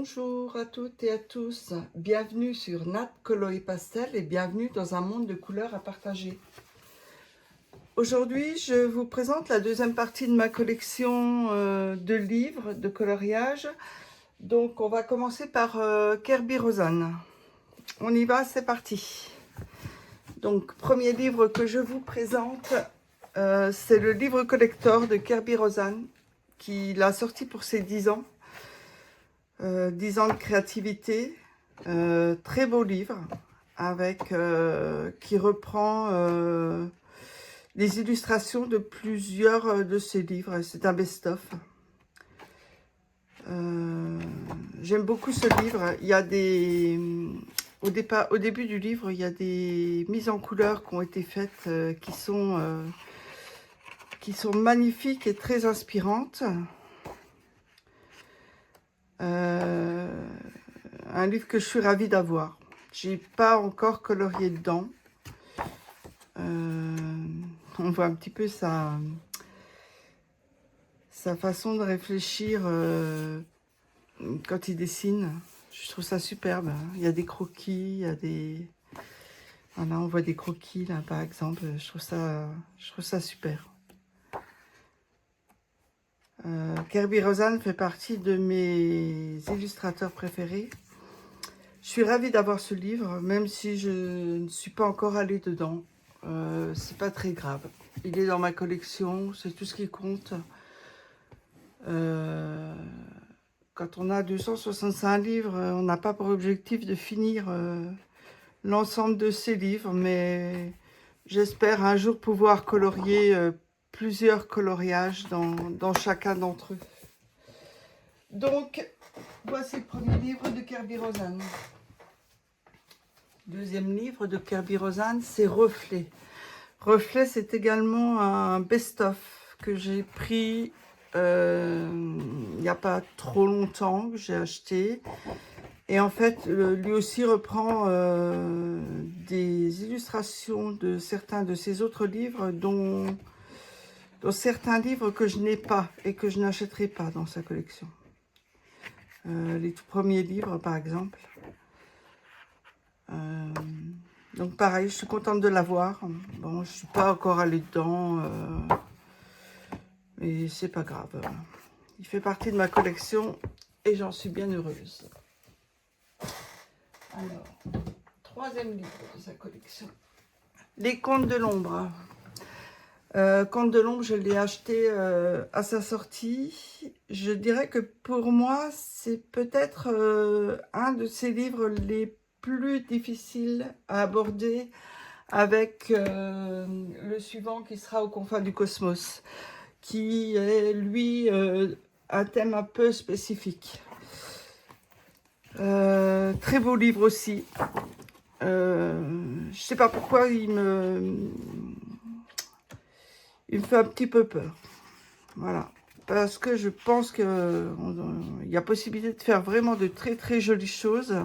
Bonjour à toutes et à tous, bienvenue sur Nat Colo et Pastel et bienvenue dans un monde de couleurs à partager. Aujourd'hui, je vous présente la deuxième partie de ma collection de livres de coloriage. Donc, on va commencer par Kerby Rosanne. On y va, c'est parti. Donc, premier livre que je vous présente, c'est le livre collector de Kerby Rosanne, qu'il a sorti pour ses 10 ans. 10 ans de créativité, très beau livre avec qui reprend les illustrations de plusieurs de ses livres. C'est un best-of. J'aime beaucoup ce livre. Il y a des au début du livre, il y a des mises en couleur qui ont été faites qui sont magnifiques et très inspirantes. Un livre que je suis ravie d'avoir. J'ai pas encore colorié dedans. On voit un petit peu sa façon de réfléchir quand il dessine. Je trouve ça superbe. Il y a des croquis, il y a des... Voilà, on voit des croquis là par exemple. Je trouve ça super. Kerby Rosanne fait partie de mes illustrateurs préférés. Je suis ravie d'avoir ce livre, même si je ne suis pas encore allée dedans. C'est pas très grave. Il est dans ma collection, c'est tout ce qui compte. Quand on a 265 livres, on n'a pas pour objectif de finir l'ensemble de ces livres, mais j'espère un jour pouvoir colorier plusieurs coloriages dans chacun d'entre eux. Donc, voici le premier livre de Kerby Rosanne. Deuxième livre de Kerby Rosanne, c'est Reflet. Reflet, c'est également un best-of que j'ai pris il n'y a pas trop longtemps, que j'ai acheté. Et en fait, lui aussi reprend des illustrations de certains de ses autres livres, dont certains livres que je n'ai pas et que je n'achèterai pas dans sa collection. Les tout premiers livres, par exemple. Donc pareil, je suis contente de l'avoir. Bon, je suis pas encore allée dedans, mais c'est pas grave. Il fait partie de ma collection et j'en suis bien heureuse. Alors, troisième livre de sa collection. Les Contes de l'ombre. Contes de l'ombre, je l'ai acheté à sa sortie. Je dirais que pour moi, c'est peut-être un de ses livres les plus difficiles à aborder avec le suivant qui sera Aux confins du cosmos, qui est, lui, un thème un peu spécifique. Très beau livre aussi. Je sais pas pourquoi il me fait un petit peu peur. Voilà. Parce que je pense qu'il y a possibilité de faire vraiment de très très jolies choses.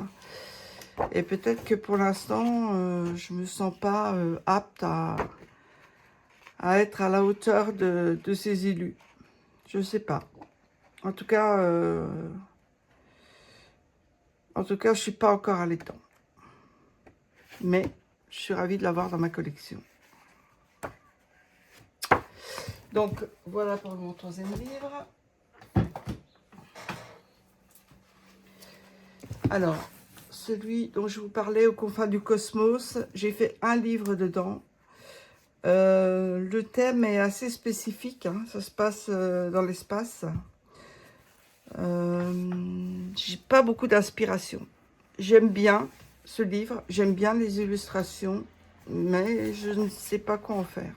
Et peut-être que pour l'instant, je me sens pas apte à être à la hauteur de ces élus. Je sais pas. En tout cas, je suis pas encore allée dedans. Mais je suis ravie de l'avoir dans ma collection. Donc, voilà pour mon troisième livre. Alors, celui dont je vous parlais, Aux confins du cosmos, j'ai fait un livre dedans. Le thème est assez spécifique, hein, ça se passe dans l'espace. J'ai pas beaucoup d'inspiration. J'aime bien ce livre, j'aime bien les illustrations, mais je ne sais pas quoi en faire.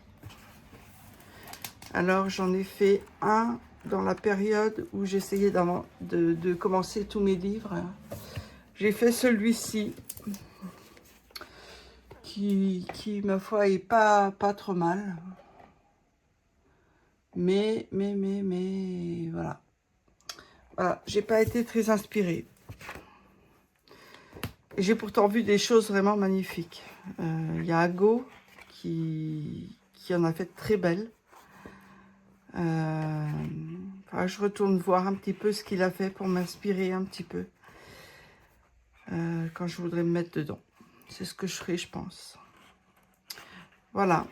Alors j'en ai fait un dans la période où j'essayais de commencer tous mes livres. J'ai fait celui-ci, qui ma foi est pas trop mal. Mais voilà. Voilà, j'ai pas été très inspirée. Et j'ai pourtant vu des choses vraiment magnifiques. Il y a Ago qui en a fait très belles. Je retourne voir un petit peu ce qu'il a fait pour m'inspirer un petit peu. quand je voudrais me mettre dedans. C'est ce que je ferai, je pense. Voilà.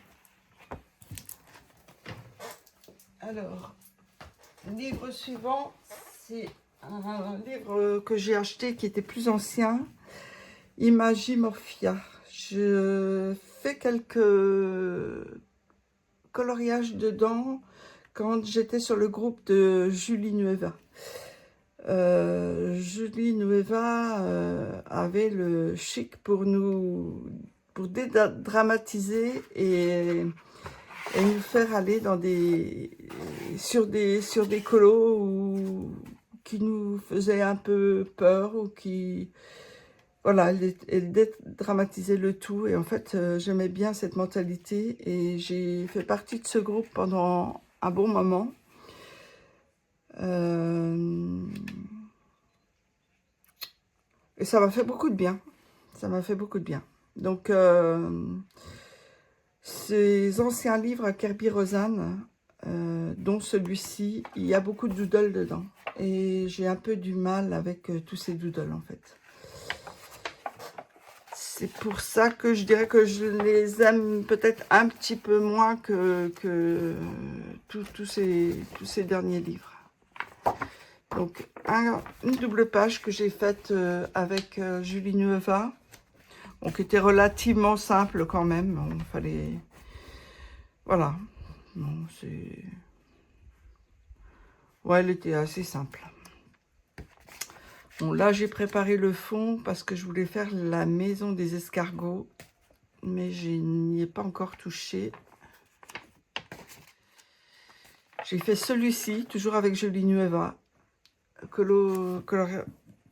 Alors, livre suivant, c'est un livre que j'ai acheté qui était plus ancien, Imagimorphia. Je fais quelques coloriages dedans quand j'étais sur le groupe de Julie Nueva. Julie Nueva avait le chic pour dédramatiser et nous faire aller dans sur des colos qui nous faisaient un peu peur ou qui... Voilà, elle dédramatisait le tout. Et en fait, j'aimais bien cette mentalité. Et j'ai fait partie de ce groupe pendant un bon moment. Et ça m'a fait beaucoup de bien. Ça m'a fait beaucoup de bien. Donc, ces anciens livres à Kerby Rosanne, dont celui-ci, il y a beaucoup de doodles dedans. Et j'ai un peu du mal avec tous ces doodles, en fait. C'est pour ça que je dirais que je les aime peut-être un petit peu moins que tous ces derniers livres. Donc, une double page que j'ai faite avec Julie Nueva, donc qui était relativement simple quand même. Bon, fallait... Voilà. Bon, c'est... Ouais, elle était assez simple. Bon, là, j'ai préparé le fond parce que je voulais faire la maison des escargots. Mais je n'y ai pas encore touché. J'ai fait celui-ci, toujours avec Julie Nueva.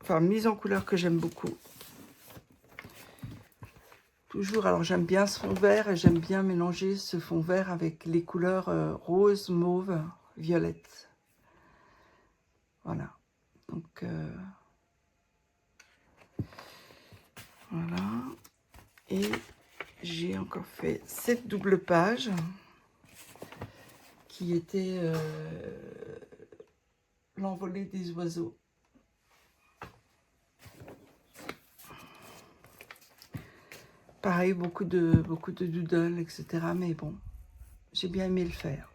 Enfin, mise en couleur que j'aime beaucoup. Toujours, alors j'aime bien ce fond vert et j'aime bien mélanger ce fond vert avec les couleurs rose, mauve, violette. Voilà. Donc, voilà. Et j'ai encore fait cette double page qui était l'envolée des oiseaux. Pareil, beaucoup de doodles, etc. Mais bon, j'ai bien aimé le faire.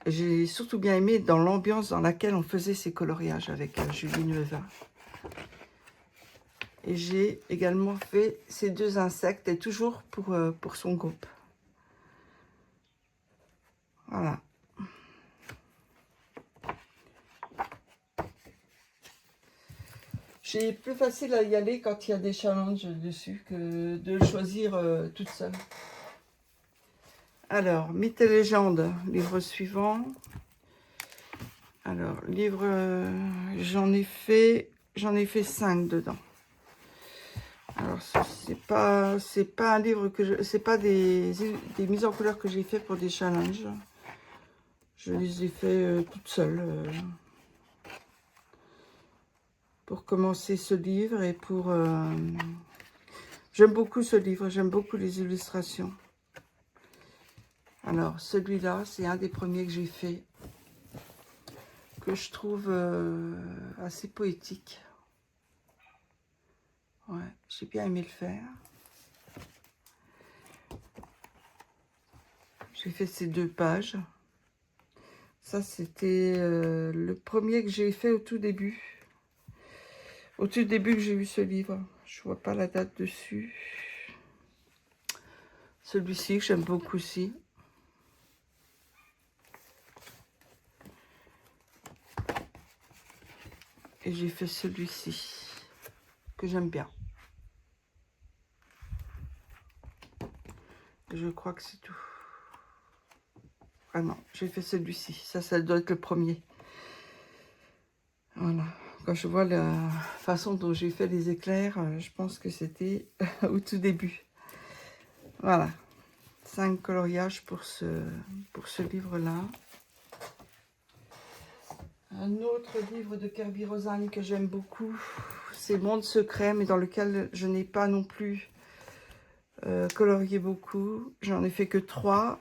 J'ai surtout bien aimé dans l'ambiance dans laquelle on faisait ces coloriages avec Julie Nueva. Et j'ai également fait ces deux insectes, et toujours pour son groupe. Voilà. C'est plus facile à y aller quand il y a des challenges dessus que de le choisir toute seule. Alors, Mythes et légendes, livre suivant. Alors, livre, j'en ai fait 5 dedans. Alors, c'est pas un livre que c'est pas des mises en couleur que j'ai fait pour des challenges. Je les ai fait toutes seules. Pour commencer ce livre et pour... J'aime beaucoup ce livre, j'aime beaucoup les illustrations. Alors, celui-là, c'est un des premiers que j'ai fait, que je trouve assez poétique. Ouais, j'ai bien aimé le faire. J'ai fait ces 2 pages. Ça, c'était le premier que j'ai fait au tout début. Au tout début que j'ai eu ce livre. Je vois pas la date dessus. Celui-ci, que j'aime beaucoup aussi. Et j'ai fait celui-ci, que j'aime bien. Je crois que c'est tout. Ah non, j'ai fait celui-ci. Ça doit être le premier. Voilà. Quand je vois la façon dont j'ai fait les éclairs, je pense que c'était au tout début. Voilà. 5 coloriages pour ce livre-là. Un autre livre de Kerby Rosanne que j'aime beaucoup, c'est Monde secret, mais dans lequel je n'ai pas non plus colorié beaucoup. J'en ai fait que 3.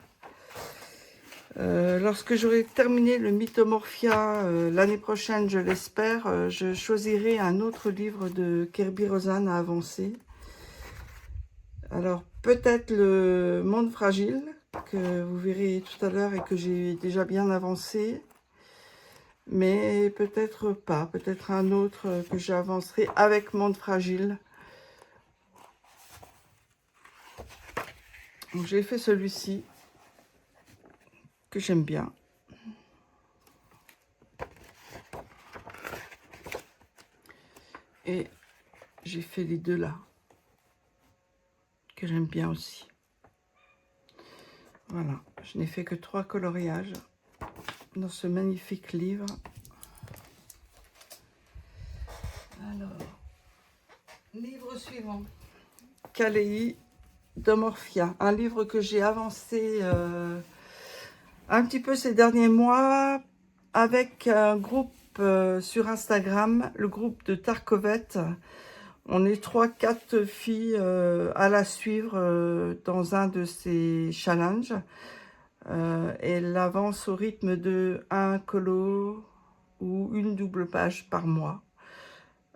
Lorsque j'aurai terminé le Mythomorphia l'année prochaine, je l'espère, je choisirai un autre livre de Kerby Rosanes à avancer. Alors, peut-être le Monde fragile, que vous verrez tout à l'heure et que j'ai déjà bien avancé. Mais peut-être pas, peut-être un autre que j'avancerai avec Monde fragile. Donc j'ai fait celui-ci, que j'aime bien. Et j'ai fait les deux là, que j'aime bien aussi. Voilà, je n'ai fait que 3 coloriages dans ce magnifique livre. Alors, livre suivant. Kaleï Domorphia, un livre que j'ai avancé un petit peu ces derniers mois avec un groupe sur Instagram, le groupe de Tarkovette. On est 3-4 filles à la suivre dans un de ces challenges. Elle avance au rythme de un colo ou une double page par mois.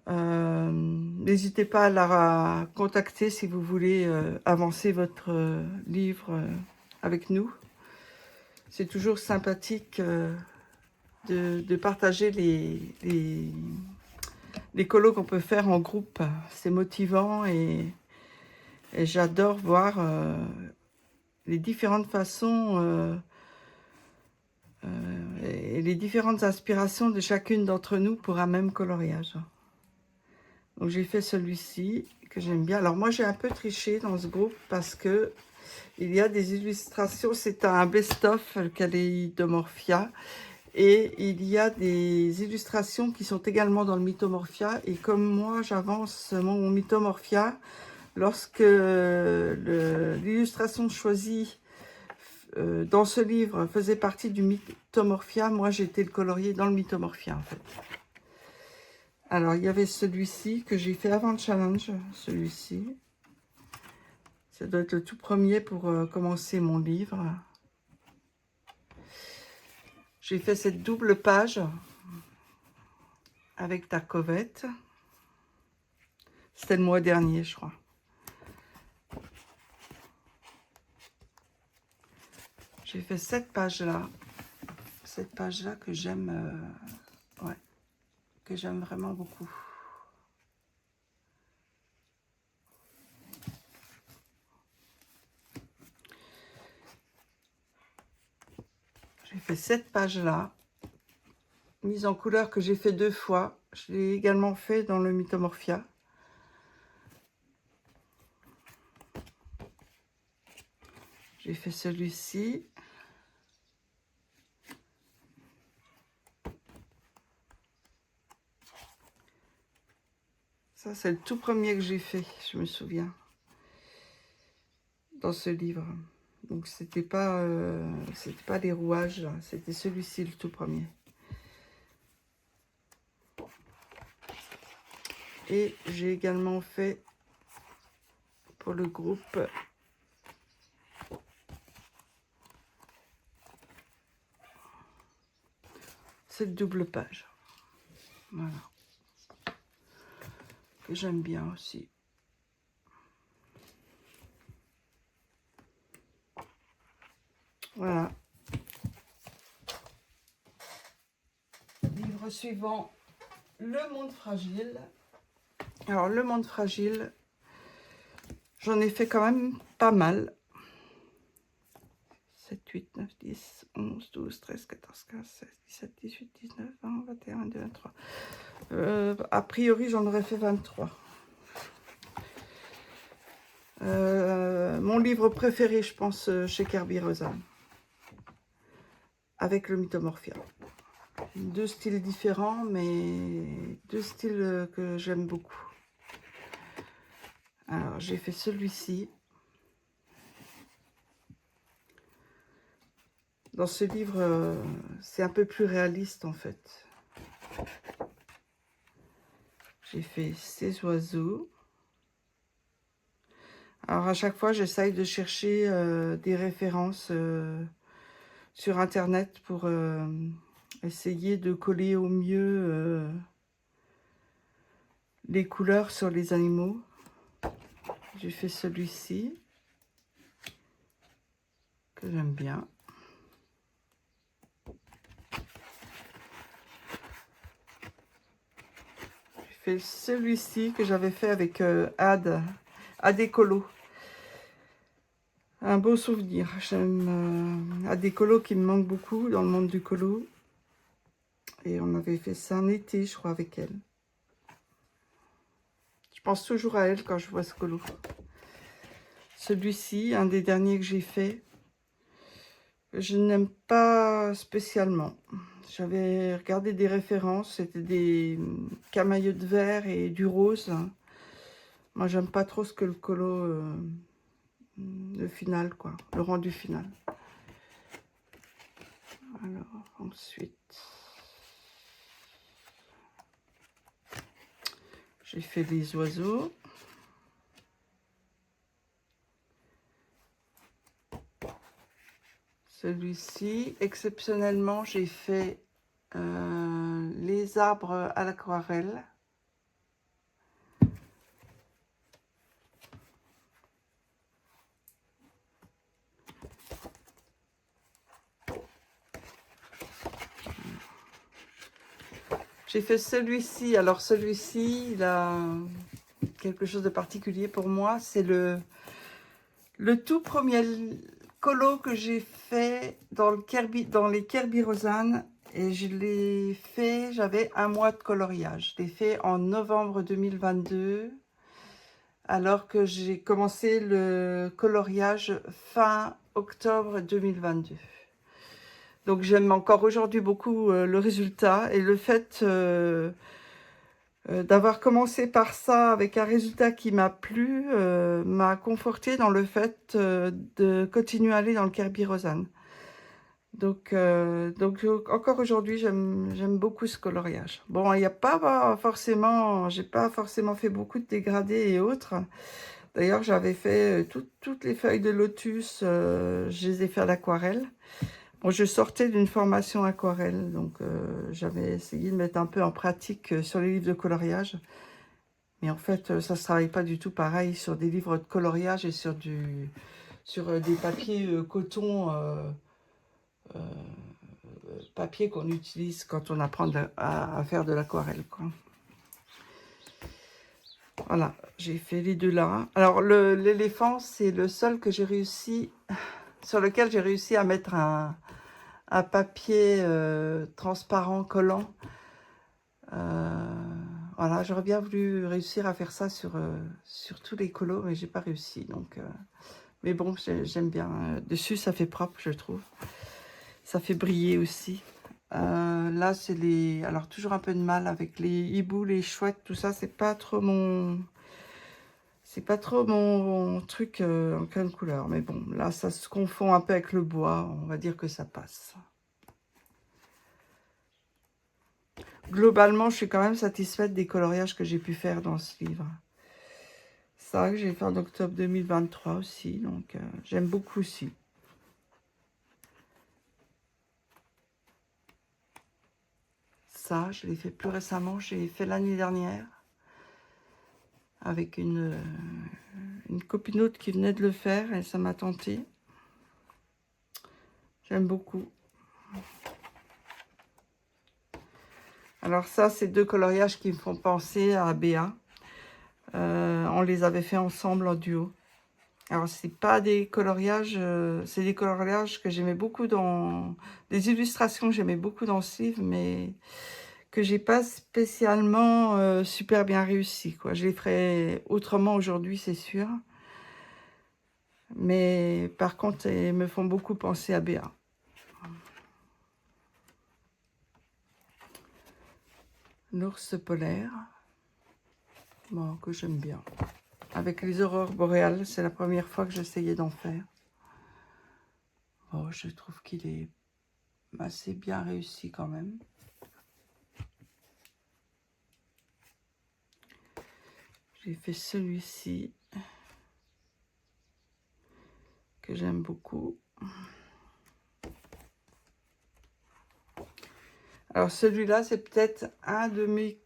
N'hésitez pas à la contacter si vous voulez avancer votre livre avec nous. C'est toujours sympathique de partager les colos qu'on peut faire en groupe. C'est motivant et j'adore voir les différentes façons et les différentes inspirations de chacune d'entre nous pour un même coloriage. Donc j'ai fait celui-ci que j'aime bien. Alors moi j'ai un peu triché dans ce groupe parce que il y a des illustrations. C'est un best-of, le Kaléidomorphia. Et il y a des illustrations qui sont également dans le Mythomorphia. Et comme moi, j'avance mon Mythomorphia, lorsque l'illustration choisie dans ce livre faisait partie du Mythomorphia, moi, j'étais le colorier dans le Mythomorphia, en fait. Alors, il y avait celui-ci que j'ai fait avant le challenge, celui-ci. Ça doit être le tout premier pour commencer mon livre. J'ai fait cette double page avec Tarkovette. C'était le mois dernier, je crois. J'ai fait cette page-là. Cette page-là que j'aime ouais, que j'aime vraiment beaucoup. J'ai fait cette page-là, mise en couleur que j'ai fait 2 fois. Je l'ai également fait dans le Mythomorphia. J'ai fait celui-ci. Ça, c'est le tout premier que j'ai fait, je me souviens, dans ce livre. Donc, c'était pas les rouages, c'était celui-ci, le tout premier. Et j'ai également fait pour le groupe cette double page. Voilà. Que j'aime bien aussi. Voilà. Livre suivant, Le Monde fragile. Alors, Le Monde fragile, j'en ai fait quand même pas mal. 7, 8, 9, 10, 11, 12, 13, 14, 15, 16, 17, 18, 19, 20, 21, 22, 23. A priori, j'en aurais fait 23. Mon livre préféré, je pense, chez Kerby Rosanes. Avec le Mythomorphia. 2 styles différents, mais 2 styles que j'aime beaucoup. Alors, j'ai fait celui-ci. Dans ce livre, c'est un peu plus réaliste, en fait. J'ai fait ces oiseaux. Alors, à chaque fois, j'essaye de chercher des références sur internet pour essayer de coller au mieux les couleurs sur les animaux. J'ai fait celui-ci que j'aime bien. J'ai fait celui-ci que j'avais fait avec Ad Écolo. Un beau souvenir. J'aime Ad Écolo qui me manque beaucoup dans le monde du colo. Et on avait fait ça en été, je crois, avec elle. Je pense toujours à elle quand je vois ce colo. Celui-ci, un des derniers que j'ai fait, je n'aime pas spécialement. J'avais regardé des références, c'était des camailleux de vert et du rose. Moi, j'aime pas trop ce que le colo, le final, quoi, le rendu final. Alors, ensuite, j'ai fait des oiseaux. Celui-ci, exceptionnellement, j'ai fait les arbres à l'aquarelle. J'ai fait celui-ci. Alors celui-ci, il a quelque chose de particulier pour moi. C'est le tout premier colo que j'ai fait dans les Kerbirosanes. Et je l'ai fait, j'avais un mois de coloriage. Je l'ai fait en novembre 2022. Alors que j'ai commencé le coloriage fin octobre 2022. Donc j'aime encore aujourd'hui beaucoup le résultat et le fait d'avoir commencé par ça avec un résultat qui m'a plu, m'a conforté dans le fait de continuer à aller dans le Kerbi-Rosanne. Donc encore aujourd'hui, j'aime beaucoup ce coloriage. Bon, il n'y a pas forcément, j'ai pas forcément fait beaucoup de dégradés et autres. D'ailleurs, j'avais fait toutes les feuilles de lotus, je les ai fait à l'aquarelle. Bon, je sortais d'une formation aquarelle, donc j'avais essayé de mettre un peu en pratique sur les livres de coloriage. Mais en fait, ça ne se travaille pas du tout pareil sur des livres de coloriage et sur des papiers coton, papier qu'on utilise quand on apprend à faire de l'aquarelle, quoi. Voilà, j'ai fait les deux là. Alors, l'éléphant, c'est le seul que j'ai réussi, sur lequel j'ai réussi à mettre un papier transparent collant. Voilà, j'aurais bien voulu réussir à faire ça sur tous les colos, mais j'ai pas réussi. Donc, mais bon, j'aime bien. Dessus, ça fait propre, je trouve. Ça fait briller aussi. Là, c'est les... Alors, toujours un peu de mal avec les hiboux, les chouettes, tout ça. C'est pas trop mon... C'est pas trop mon truc en crème couleur. Mais bon, là, ça se confond un peu avec le bois. On va dire que ça passe. Globalement, je suis quand même satisfaite des coloriages que j'ai pu faire dans ce livre. Ça, que j'ai fait en octobre 2023 aussi. Donc, j'aime beaucoup aussi. Ça, je l'ai fait plus récemment. J'ai fait l'année dernière. Avec une copinote qui venait de le faire et ça m'a tenté. J'aime beaucoup. Alors ça, c'est deux coloriages qui me font penser à Béa. On les avait fait ensemble en duo. Alors c'est pas des coloriages, c'est des coloriages que j'aimais beaucoup dans... Des illustrations que j'aimais beaucoup dans ce livre, mais que j'ai pas spécialement super bien réussi, quoi. Je les ferai autrement aujourd'hui, c'est sûr. Mais par contre, ils me font beaucoup penser à Béa. L'ours polaire, bon, que j'aime bien. Avec les aurores boréales, c'est la première fois que j'essayais d'en faire. Bon, je trouve qu'il est assez bien réussi quand même. J'ai fait celui-ci, que j'aime beaucoup. Alors celui-là, c'est peut-être un de mes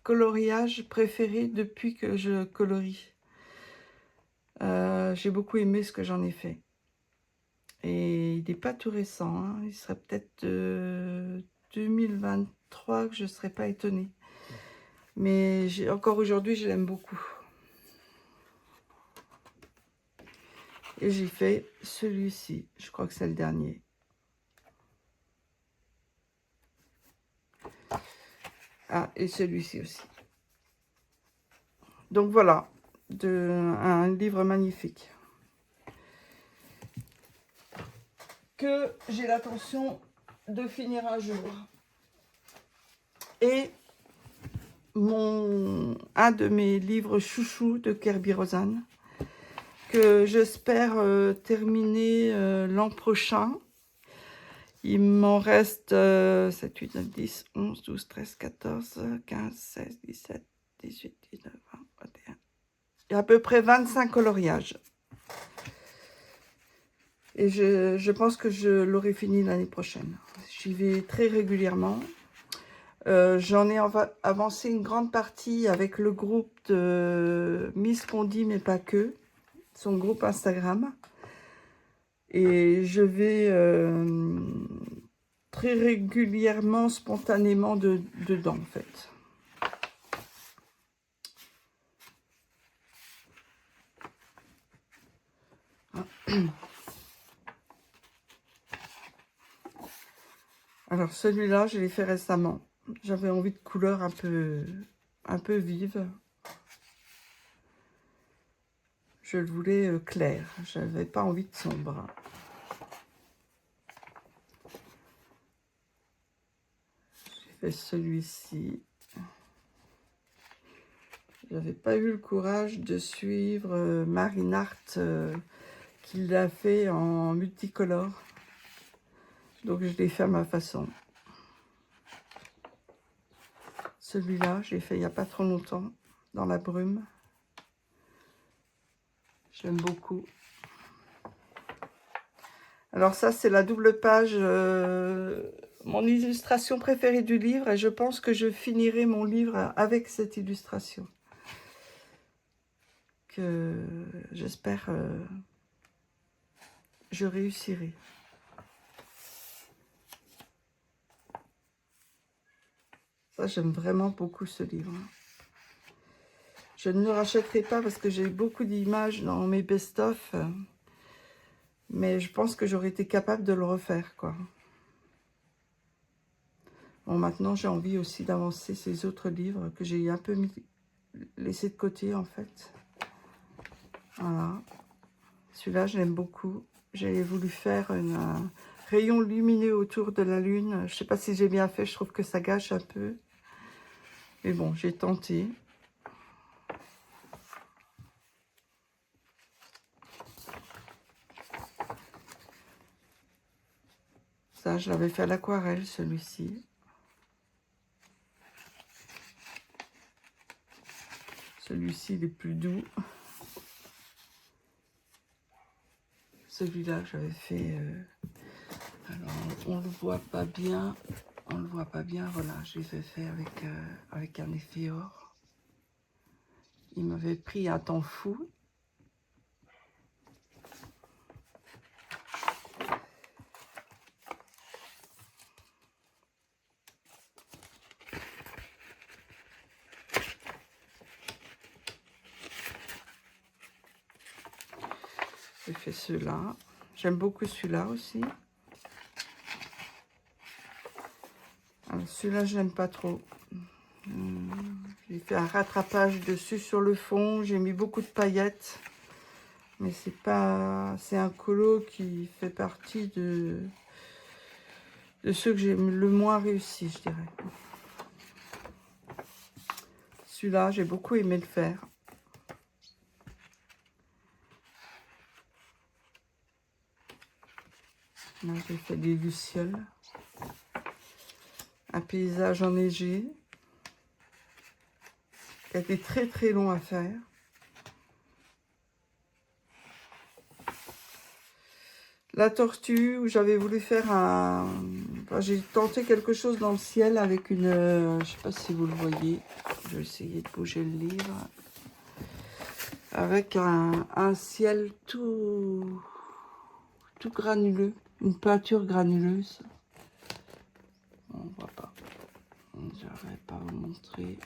coloriages préférés depuis que je colorie. J'ai beaucoup aimé ce que j'en ai fait. Et il n'est pas tout récent, hein. Il serait peut-être 2023 que je ne serais pas étonnée. Mais encore aujourd'hui, je l'aime beaucoup. Et j'ai fait celui-ci. Je crois que c'est le dernier. Ah, et celui-ci aussi. Donc voilà, un livre magnifique. Que j'ai l'intention de finir un jour. Et un de mes livres chouchous de Kerby Rosanes, que j'espère terminer l'an prochain. Il m'en reste 7, 8, 9, 10, 11, 12, 13, 14, 15, 16, 17, 18, 19, 20, 21. Il y a à peu près 25 coloriages. Et je pense que je l'aurai fini l'année prochaine. J'y vais très régulièrement. J'en ai avancé une grande partie avec le groupe de Miss Condi, mais pas que. Son groupe Instagram. Et je vais très régulièrement, spontanément dedans, en fait. Alors celui-là, je l'ai fait récemment. J'avais envie de couleurs un peu vives. Je le voulais clair. Je n'avais pas envie de sombre. J'ai fait celui-ci. J'avais pas eu le courage de suivre Marine Art qui l'a fait en multicolore. Donc je l'ai fait à ma façon. Celui-là, j'ai fait il n'y a pas trop longtemps, dans la brume. J'aime beaucoup. Alors ça, c'est la double page, mon illustration préférée du livre. Et je pense que je finirai mon livre avec cette illustration. Que j'espère je réussirai. Ça, j'aime vraiment beaucoup ce livre. Je ne le rachèterai pas parce que j'ai beaucoup d'images dans mes best-of. Mais je pense que j'aurais été capable de le refaire, quoi. Bon, maintenant, j'ai envie aussi d'avancer ces autres livres que j'ai un peu laissé de côté, en fait. Voilà. Celui-là, je l'aime beaucoup. J'ai voulu faire un rayon lumineux autour de la lune. Je ne sais pas si j'ai bien fait. Je trouve que ça gâche un peu. Mais bon, j'ai tenté. Ça, je l'avais fait à l'aquarelle, celui-ci. Celui-ci, il est plus doux. Celui-là, j'avais fait... alors, on le voit pas bien. On le voit pas bien. Voilà, je l'ai fait avec un effet or. Il m'avait pris un temps fou. J'ai fait ceux-là. J'aime beaucoup celui-là aussi. Celui-là, je n'aime pas trop. J'ai fait un rattrapage dessus sur le fond. J'ai mis beaucoup de paillettes. Mais c'est pas... C'est un colo qui fait partie de ceux que j'ai le moins réussi, je dirais. Celui-là, j'ai beaucoup aimé le faire. Là, j'ai fait des lucioles. Un paysage enneigé. Qui a été très très long à faire. La tortue, où j'avais voulu faire un Enfin, j'ai tenté quelque chose dans le ciel avec une... je sais pas si vous le voyez. Je vais essayer de bouger le livre. Avec un ciel tout granuleux. Une peinture granuleuse. On voit pas. Je n'arriverai pas à vous montrer.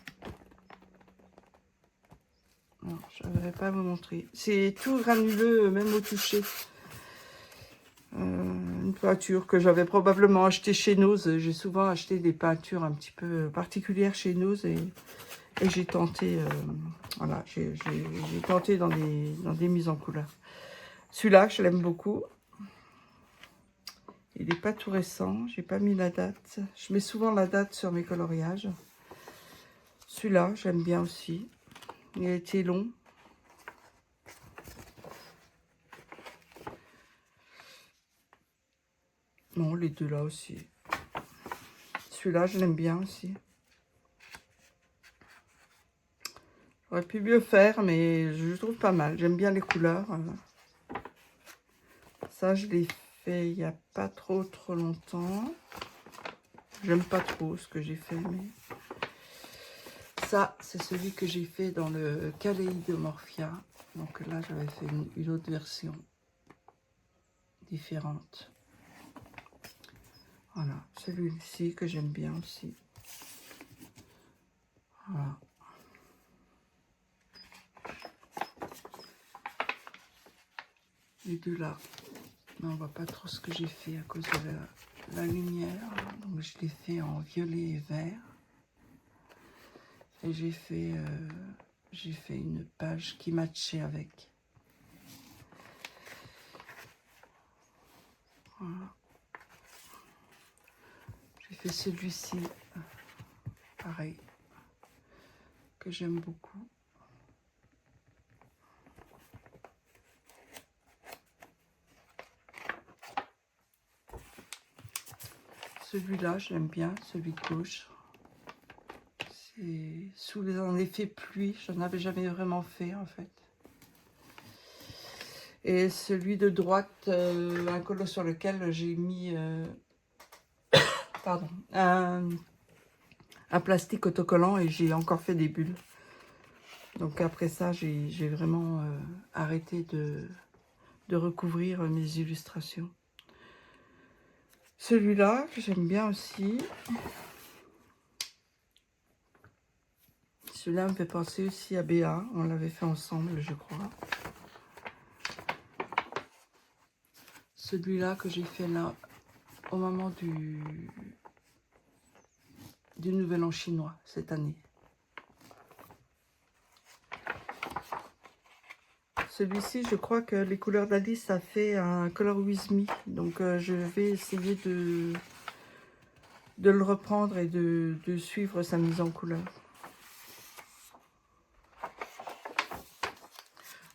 Non, je n'arriverai pas à vous montrer. C'est tout granuleux, même au toucher. Une peinture que j'avais probablement achetée chez Nose. J'ai souvent acheté des peintures un petit peu particulières chez Nose et j'ai tenté, voilà, j'ai tenté dans des mises en couleur. Celui-là, je l'aime beaucoup. Il n'est pas tout récent, j'ai pas mis la date. Je mets souvent la date sur mes coloriages. Celui-là, j'aime bien aussi. Il a été long. Non, les deux là aussi. Celui-là, je l'aime bien aussi. J'aurais pu mieux faire, mais je le trouve pas mal. J'aime bien les couleurs. Ça, je l'ai fait il n'y a pas trop longtemps. J'aime pas trop ce que j'ai fait, mais... Ça, c'est celui que j'ai fait dans le Kaleidomorphia. Donc là, j'avais fait une autre version différente. Voilà, celui-ci que j'aime bien aussi. Voilà. Les deux là, on ne voit pas trop ce que j'ai fait à cause de la lumière. Donc je l'ai fait en violet et vert. Et j'ai fait une page qui matchait avec. Voilà. J'ai fait celui-ci, pareil, que j'aime beaucoup. Celui-là, j'aime bien, celui de gauche. C'est sous un effet pluie, j'en avais jamais vraiment fait en fait. Et celui de droite, un colosse sur lequel j'ai mis pardon, un plastique autocollant et j'ai encore fait des bulles. Donc après ça, j'ai vraiment arrêté de recouvrir mes illustrations. Celui-là, que j'aime bien aussi. Celui-là me fait penser aussi à Béa. On l'avait fait ensemble, je crois. Celui-là que j'ai fait là, au moment du Nouvel An chinois, cette année. Celui-ci, je crois que les couleurs d'Alice a fait un Color With Me. Donc, je vais essayer de le reprendre et de suivre sa mise en couleur.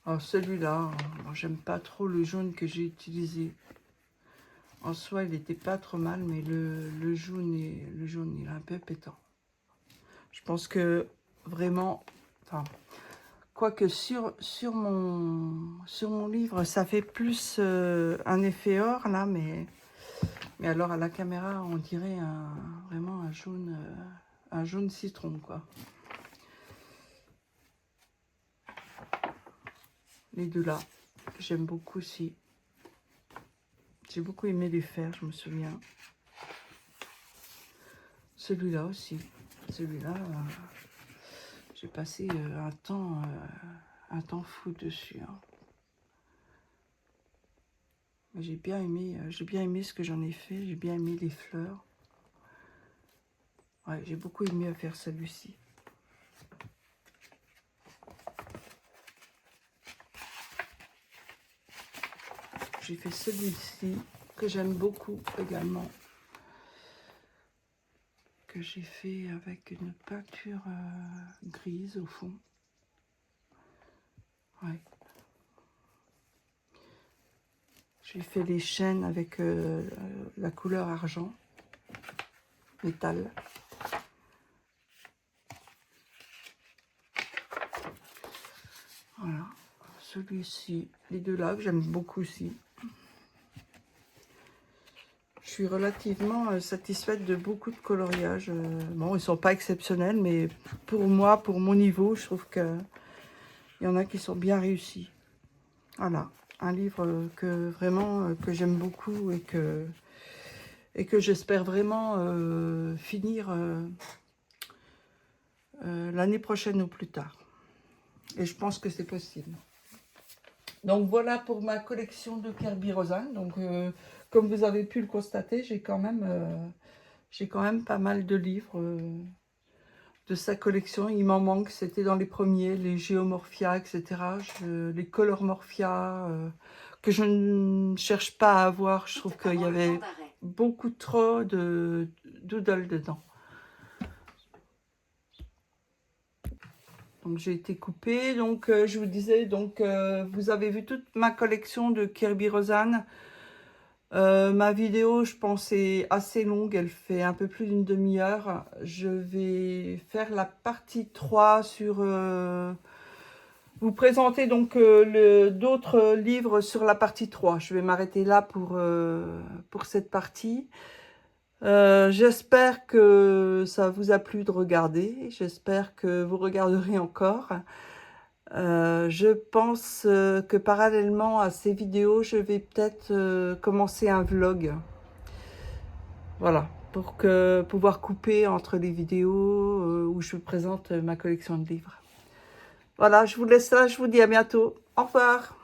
Alors, celui-là, j'aime pas trop le jaune que j'ai utilisé. En soi, il n'était pas trop mal, mais le jaune, il est un peu pétant. Je pense que vraiment... Enfin, quoique sur mon livre, ça fait plus un effet or, là, mais alors à la caméra, on dirait vraiment un jaune citron, quoi. Les deux là, j'aime beaucoup aussi. J'ai beaucoup aimé les faire, je me souviens. Celui-là aussi. Celui-là, j'ai passé un temps fou dessus. Hein. J'ai bien aimé ce que j'en ai fait. J'ai bien aimé les fleurs. Ouais, j'ai beaucoup aimé faire celui-ci. J'ai fait celui-ci que j'aime beaucoup également. Que j'ai fait avec une peinture grise au fond. Ouais. J'ai fait les chaînes avec la couleur argent, métal. Voilà, celui-ci, les deux là que j'aime beaucoup aussi. suis relativement satisfaite de beaucoup de coloriages. Bon, ils ne sont pas exceptionnels, mais pour moi, pour mon niveau, je trouve qu'il y en a qui sont bien réussis. Voilà, un livre que vraiment que j'aime beaucoup et que j'espère vraiment finir l'année prochaine ou plus tard. Et je pense que c'est possible. Donc voilà pour ma collection de Kerby-Rosanes. Donc comme vous avez pu le constater, j'ai quand même pas mal de livres de sa collection. Il m'en manque, c'était dans les premiers, les Geomorphia, etc. Les Colormorphia, que je ne cherche pas à avoir. Je trouve qu'il y avait beaucoup trop de doodle dedans. Donc j'ai été coupée. Donc je vous disais, donc vous avez vu toute ma collection de Kerby-Rosanes. Ma vidéo, je pense, est assez longue. Elle fait un peu plus d'une demi-heure. Je vais faire la partie 3 sur... vous présenter donc d'autres livres sur la partie 3. Je vais m'arrêter là pour cette partie. J'espère que ça vous a plu de regarder. J'espère que vous regarderez encore. Je pense que parallèlement à ces vidéos, je vais peut-être commencer un vlog. Voilà, pour pouvoir couper entre les vidéos où je vous présente ma collection de livres. Voilà, je vous laisse là, je vous dis à bientôt. Au revoir.